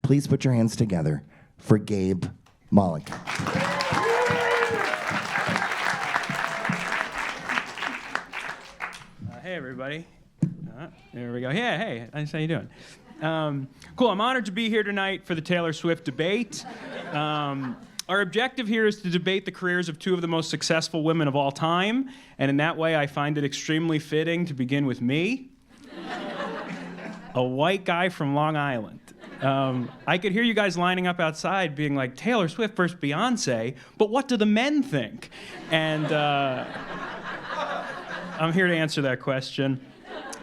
Please put your hands together for Gabe Mollica. Hey, everybody. There we go. Yeah, hey, nice. How you doing? Cool. I'm honored to be here tonight for the Taylor Swift debate. Our objective here is to debate the careers of two of the most successful women of all time, and in that way, I find it extremely fitting to begin with me, a white guy from Long Island. I could hear you guys lining up outside being like, Taylor Swift versus Beyonce, but what do the men think? And I'm here to answer that question.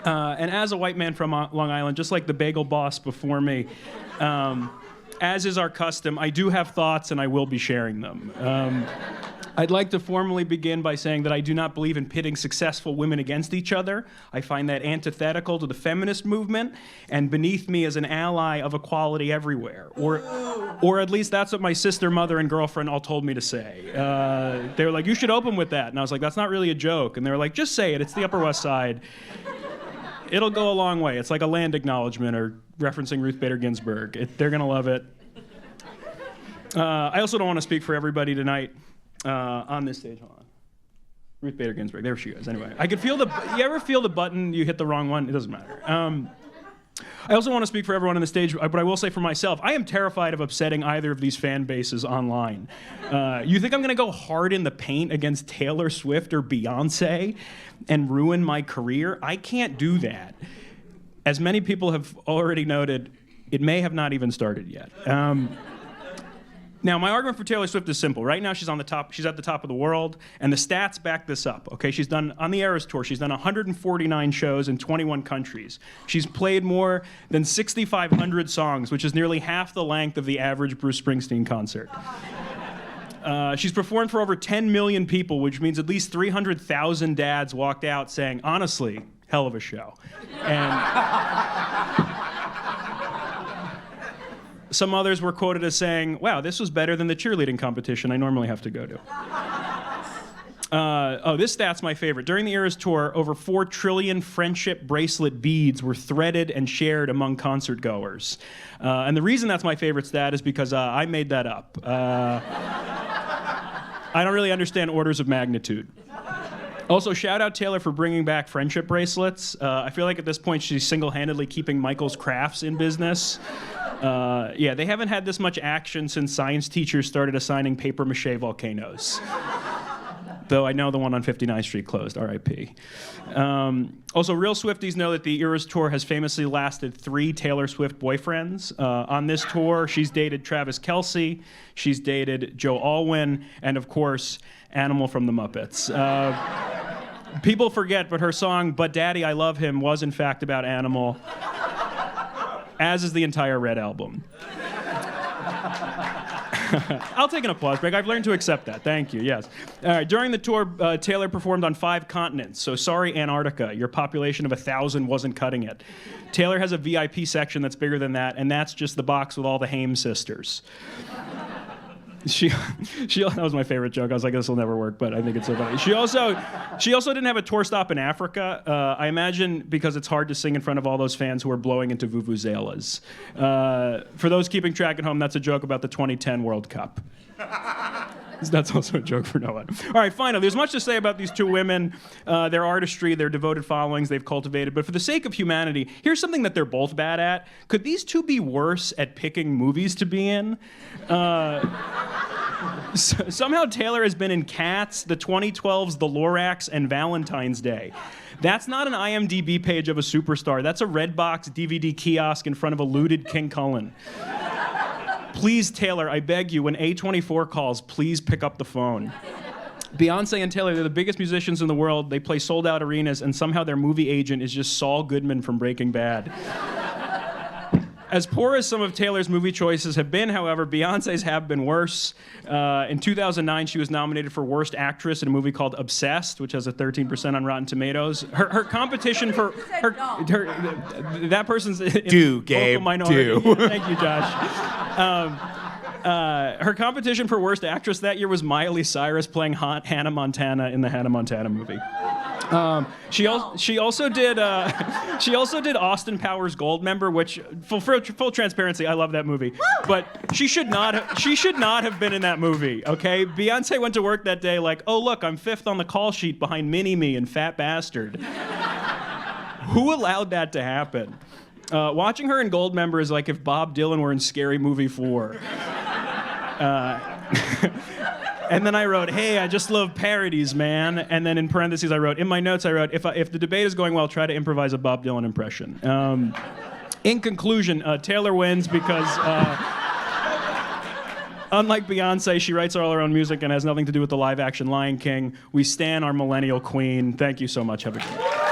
And as a white man from Long Island, just like the bagel boss before me, as is our custom, I do have thoughts and I will be sharing them. I'd like to formally begin by saying that I do not believe in pitting successful women against each other. I find that antithetical to the feminist movement and beneath me as an ally of equality everywhere. Or at least that's what my sister, mother, and girlfriend all told me to say. They were like, you should open with that. And I was like, that's not really a joke. And they were like, just say it. It's the Upper West Side. It'll go a long way. It's like a land acknowledgement or referencing Ruth Bader Ginsburg. They're going to love it. I also don't want to speak for everybody tonight on this stage. Hold on. Ruth Bader Ginsburg. There she is. Anyway, I could feel you ever feel the button, you hit the wrong one? It doesn't matter. I also want to speak for everyone on the stage, but I will say for myself, I am terrified of upsetting either of these fan bases online. You think I'm going to go hard in the paint against Taylor Swift or Beyonce and ruin my career? I can't do that. As many people have already noted, it may have not even started yet. Now, my argument for Taylor Swift is simple. Right now, she's at the top of the world, and the stats back this up, okay? She's done, on the Eras Tour, she's done 149 shows in 21 countries. She's played more than 6,500 songs, which is nearly half the length of the average Bruce Springsteen concert. She's performed for over 10 million people, which means at least 300,000 dads walked out saying, honestly, hell of a show. And some others were quoted as saying, wow, this was better than the cheerleading competition I normally have to go to. This stat's my favorite. During the Eras Tour, over 4 trillion friendship bracelet beads were threaded and shared among concert goers. And the reason that's my favorite stat is because I made that up. I don't really understand orders of magnitude. Also, shout out Taylor for bringing back friendship bracelets. I feel like at this point she's single-handedly keeping Michael's Crafts in business. Yeah, they haven't had this much action since science teachers started assigning papier-mâché volcanoes. Though I know the one on 59th Street closed, R.I.P. Also, real Swifties know that the Eras Tour has famously lasted 3 Taylor Swift boyfriends. On this tour, she's dated Travis Kelce, she's dated Joe Alwyn, and of course, Animal from the Muppets. People forget, but her song, But Daddy, I Love Him, was in fact about Animal, as is the entire Red album. I'll take an applause break. I've learned to accept that. Thank you, yes. All right, during the tour, Taylor performed on 5 continents, so sorry, Antarctica. Your population of 1,000 wasn't cutting it. Taylor has a VIP section that's bigger than that, and that's just the box with all the Haim sisters. That was my favorite joke. I was like, this will never work, but I think it's so funny. She also didn't have a tour stop in Africa. I imagine because it's hard to sing in front of all those fans who are blowing into vuvuzelas. For those keeping track at home, that's a joke about the 2010 World Cup. That's also a joke for no one. All right, finally, there's much to say about these two women, their artistry, their devoted followings they've cultivated, but for the sake of humanity, here's something that they're both bad at. Could these two be worse at picking movies to be in? Somehow Taylor has been in Cats, the 2012's The Lorax, and Valentine's Day. That's not an IMDb page of a superstar. That's a Redbox DVD kiosk in front of a looted King Cullen. Please, Taylor, I beg you, when A24 calls, please pick up the phone. Beyonce and Taylor, they're the biggest musicians in the world. They play sold-out arenas, and somehow their movie agent is just Saul Goodman from Breaking Bad. As poor as some of Taylor's movie choices have been, however, Beyonce's have been worse. In 2009, she was nominated for Worst Actress in a movie called Obsessed, which has a 13% on Rotten Tomatoes. Her competition for that person's Gabe, minority. do. Thank you, Josh. Her competition for Worst Actress that year was Miley Cyrus playing Hannah Montana in the Hannah Montana movie. She also did Austin Powers Goldmember, which full transparency, I love that movie. But she should not have been in that movie. Okay, Beyonce went to work that day like, oh look, I'm 5th on the call sheet behind Mini Me and Fat Bastard. Who allowed that to happen? Watching her in Goldmember is like if Bob Dylan were in Scary Movie 4. And then I wrote, hey, I just love parodies, man. And then in parentheses, I wrote, in my notes, I wrote, if the debate is going well, try to improvise a Bob Dylan impression. In conclusion, Taylor wins because, unlike Beyonce, she writes all her own music and has nothing to do with the live-action Lion King. We stan our millennial queen. Thank you so much. Have a good night.